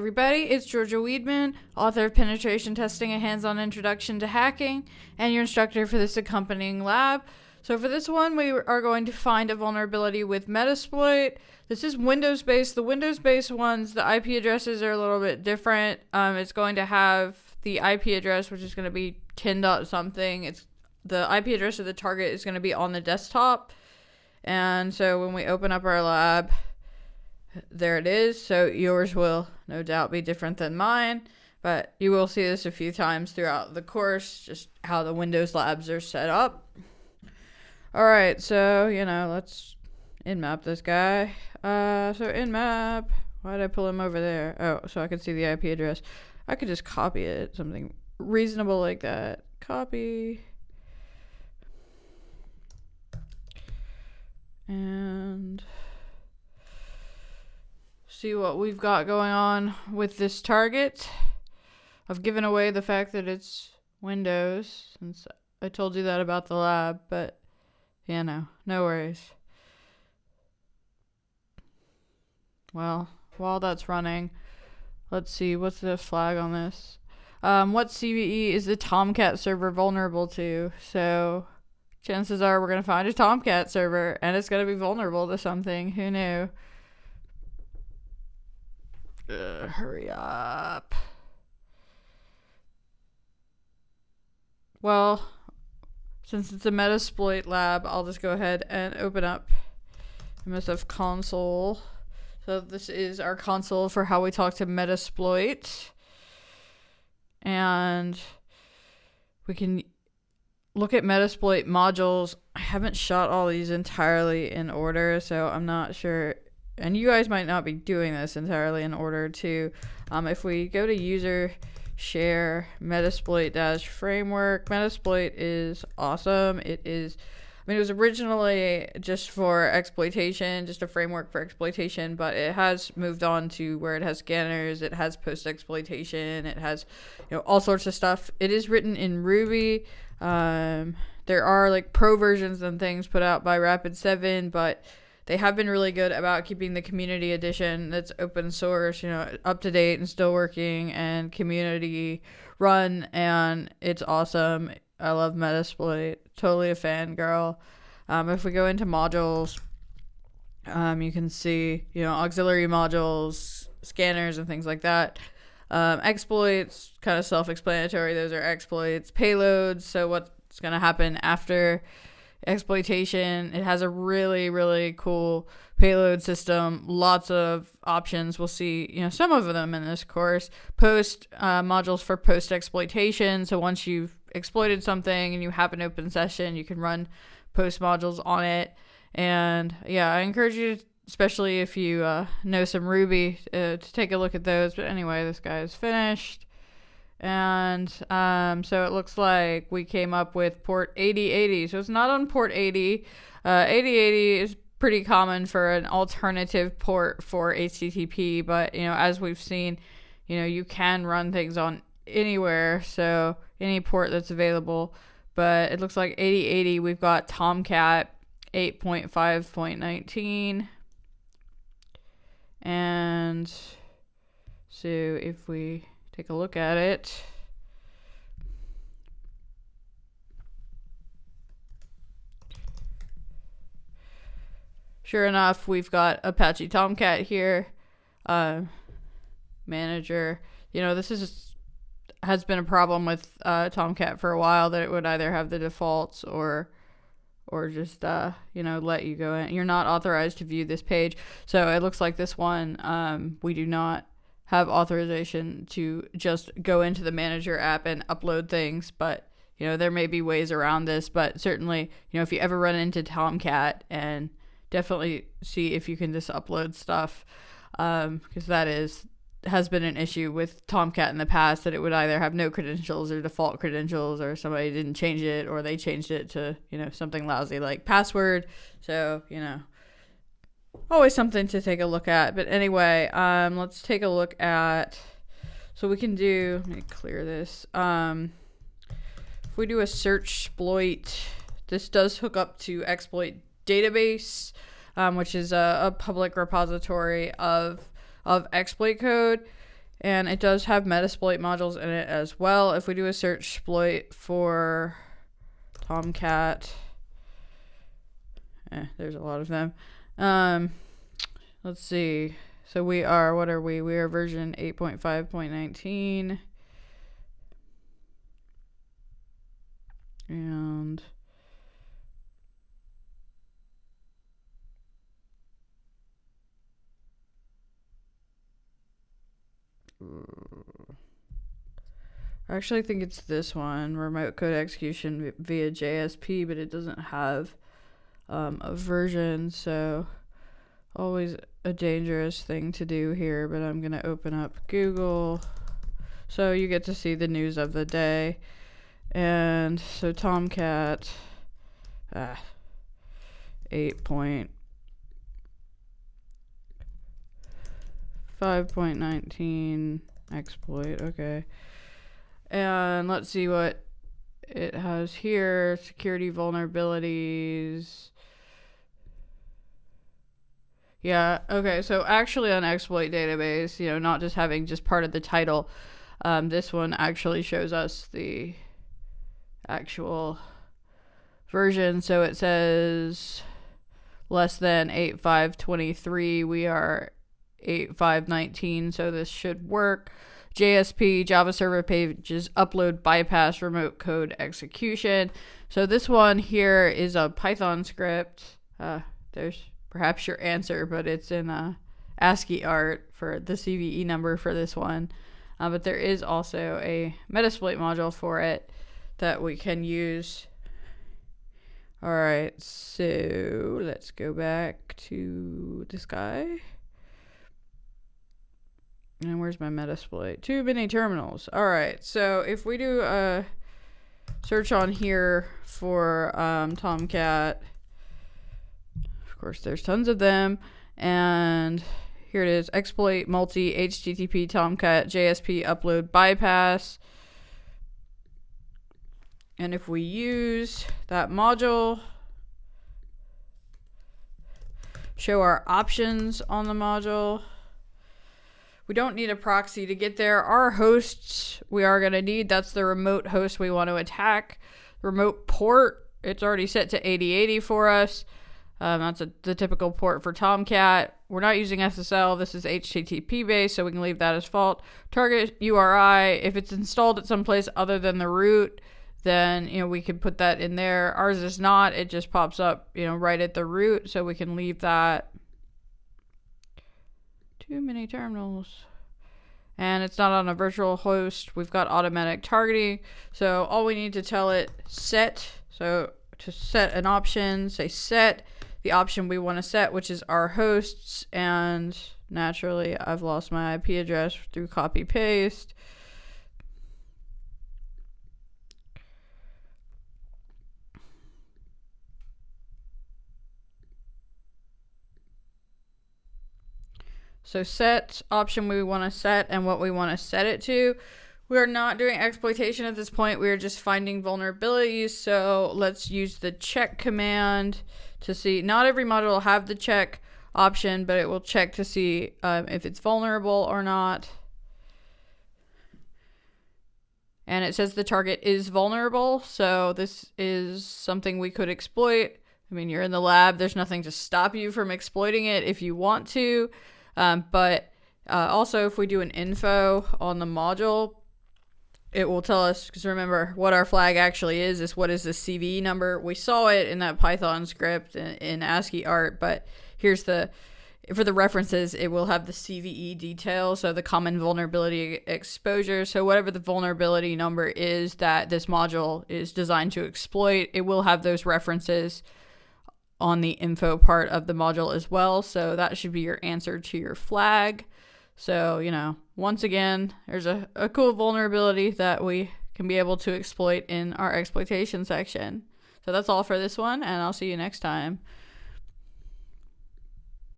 everybody, it's Georgia Weedman, author of Penetration Testing, a hands-on introduction to hacking, and your instructor for this accompanying lab. So for this one, we are going to find a vulnerability with Metasploit. This is Windows-based. The Windows-based ones, the IP addresses are a little bit different. It's going to have the IP address, which is going to be 10 dot something. It's the IP address of the target is going to be on the desktop. And so when we open up our lab, there it is. So yours will no doubt be different than mine, but you will see this a few times throughout the course, just how the Windows labs are set up. All right, so, let's in-map this guy. So in-map, why did I pull him over there? Oh, so I could see the IP address. I could just copy it, something reasonable like that. Copy. And see what we've got going on with this target. I've given away the fact that it's Windows, since I told you that about the lab, but no worries. Well, while that's running, let's see, what's the flag on this? What CVE is the Tomcat server vulnerable to? So chances are we're going to find a Tomcat server, and it's going to be vulnerable to something. Who knew? Hurry up. Well, since it's a Metasploit lab, I'll just go ahead and open up MSF console. So this is our console for how we talk to Metasploit. And we can look at Metasploit modules. I haven't shot all these entirely in order, so I'm not sure. And you guys might not be doing this entirely in order too. If we go to user share Metasploit-framework, Metasploit is awesome. It was originally just for exploitation, just a framework for exploitation, but it has moved on to where it has scanners, it has post-exploitation, it has all sorts of stuff. It is written in Ruby. There are pro versions and things put out by Rapid7, but they have been really good about keeping the community edition that's open source, up to date and still working and community run, and it's awesome. I love Metasploit. Totally a fangirl. If we go into modules, you can see, auxiliary modules, scanners, and things like that. Exploits, kind of self-explanatory. Those are exploits. Payloads, so what's going to happen after exploitation. It has a really, really cool payload system. Lots of options. We'll see, some of them in this course. Post modules for post exploitation. So once you've exploited something and you have an open session, you can run post modules on it. And I encourage you, especially if you know some Ruby, to take a look at those. But anyway, this guy is finished. And so it looks like we came up with port 8080. So it's not on port 80. 8080 is pretty common for an alternative port for HTTP, but as we've seen, you can run things on anywhere, so any port that's available. But it looks like 8080, we've got Tomcat 8.5.19. And so if we take a look at it, sure enough, we've got Apache Tomcat here. Manager. This has been a problem with Tomcat for a while, that it would either have the defaults or just let you go in. You're not authorized to view this page. So it looks like this one, we do not have authorization to just go into the manager app and upload things, but there may be ways around this. But certainly, if you ever run into Tomcat, and definitely see if you can just upload stuff, because that has been an issue with Tomcat in the past, that it would either have no credentials or default credentials, or somebody didn't change it, or they changed it to something lousy like password. So always something to take a look at. But anyway, let's take a look at, so we can do, let me clear this. If we do a search exploit, this does hook up to exploit database, which is a public repository of exploit code. And it does have Metasploit modules in it as well. If we do a search exploit for Tomcat, there's a lot of them. Let's see. So we are, what are we? We are version 8.5.19. And I actually think it's this one, remote code execution via JSP, but it doesn't have a version, so always a dangerous thing to do here. But I'm gonna open up Google so you get to see the news of the day. And so Tomcat 8.5.19 exploit. Okay. And let's see what it has here. Security vulnerabilities. Yeah, okay, so actually on exploit database, not just having just part of the title, this one actually shows us the actual version. So it says less than 8.5.23. We are 8.5.19, so this should work. JSP, Java server pages, upload, bypass, remote code execution. So this one here is a Python script. There's perhaps your answer, but it's in ASCII art for the CVE number for this one. But there is also a Metasploit module for it that we can use. All right, so let's go back to this guy. And where's my Metasploit? Too many terminals. All right, so if we do a search on here for Tomcat, of course there's tons of them, and here it is: exploit multi HTTP Tomcat JSP upload bypass. And if we use that module, show our options on the module. We don't need a proxy to get there. Our hosts we are going to need, that's the remote host we want to attack. Remote port, it's already set to 8080 for us. That's the typical port for Tomcat. We're not using SSL. This is HTTP based, so we can leave that as default. Target URI, if it's installed at some place other than the root, then we could put that in there. Ours is not. It just pops up right at the root, so we can leave that. Too many terminals. And it's not on a virtual host. We've got automatic targeting. So all we need to tell it set. So to set an option, say set the option we want to set, which is our hosts. And naturally, I've lost my IP address through copy paste. So set option we want to set and what we want to set it to. We are not doing exploitation at this point. We are just finding vulnerabilities. So let's use the check command to see. Not every module will have the check option, but it will check to see if it's vulnerable or not. And it says the target is vulnerable. So this is something we could exploit. I mean, you're in the lab. There's nothing to stop you from exploiting it if you want to. But also if we do an info on the module, it will tell us, because remember what our flag actually is what is the CVE number. We saw it in that Python script in ASCII art, but here's for the references, it will have the CVE detail, so the common vulnerability exposure. So whatever the vulnerability number is that this module is designed to exploit, it will have those references on the info part of the module as well. So that should be your answer to your flag. So, once again, there's a cool vulnerability that we can be able to exploit in our exploitation section. So that's all for this one, and I'll see you next time.